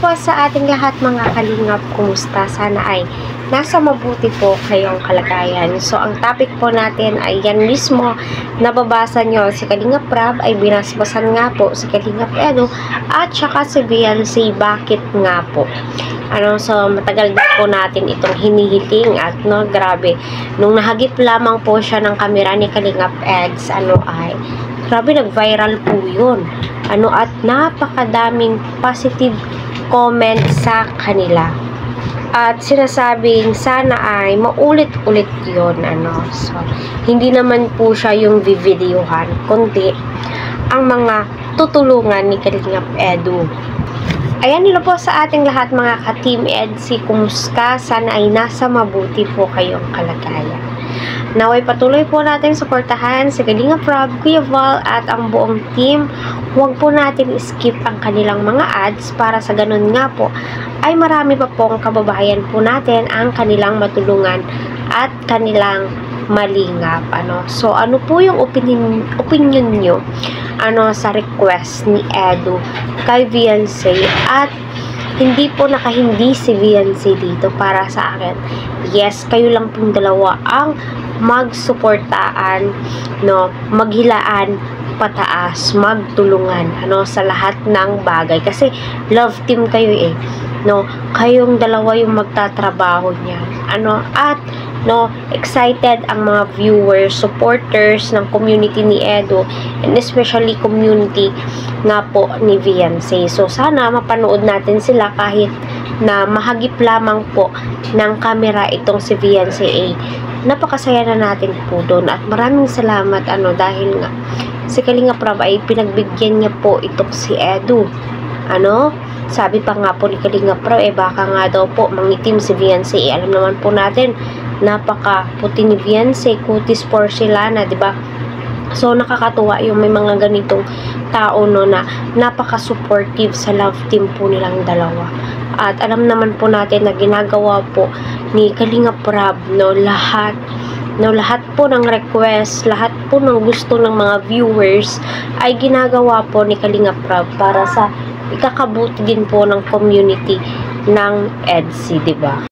po sa ating lahat mga kalingap, kumusta? Sana ay nasa mabuti po kayong kalagayan. So, ang topic po natin ay yan mismo, nababasa nyo, si Kalingap Rab ay binasbasan nga po si Kalingap Edu at saka si Beyonce, bakit nga po? So, matagal din po natin itong hinihiling at grabe, nung nahagip lamang po siya ng kamera ni Kalingap Eds, grabe, nag-viral po yun. At napakadaming positive comment sa kanila. At sinasabing sana ay maulit-ulit yun. So, hindi naman po siya yung videohan, kundi ang mga tutulungan ni Kalingap Edu. Ayan, nila po sa ating lahat mga ka-Team Edsi, kumusta? Sana ay nasa mabuti po kayong kalagayan. Naway patuloy po natin suportahan si Kalingap Rab, Kuya Val at ang buong team. Huwag po natin skip ang kanilang mga ads para sa ganun nga po ay marami pa pong kababayan po natin ang kanilang matulungan at kanilang malingap. So, ano po yung opinion nyo sa request ni Edu kay Beyonce? At hindi po nakahindi si Beyonce dito para sa akin. Yes, kayo lang pong dalawa ang magsuportaan, maghilaan pataas, magtulungan sa lahat ng bagay. Kasi love team kayo kayong dalawa yung magtatrabaho niya. At excited ang mga viewers, supporters ng community ni Edu, and especially community nga po ni Beyonce. So, sana mapanood natin sila kahit na mahagip lamang po ng camera itong si Beyonce. Napakasaya na natin po doon at maraming salamat dahil nga si Kalingap Rab ay pinagbigyan niya po itong si Edu. Sabi pa nga po ni Kalingap Rab, baka nga daw po mangitim si Beyonce. Alam naman po natin, napaka puti ni Beyonce, kutis porcelana, diba? So, nakakatuwa yung may mga ganitong tao na napaka-supportive sa love team po nilang dalawa. At alam naman po natin na ginagawa po ni Kalingap Rab, lahat po ng request, lahat po ng gusto ng mga viewers ay ginagawa po ni Kalingap Rab para sa ikakabuti din po ng community ng EDSI, diba?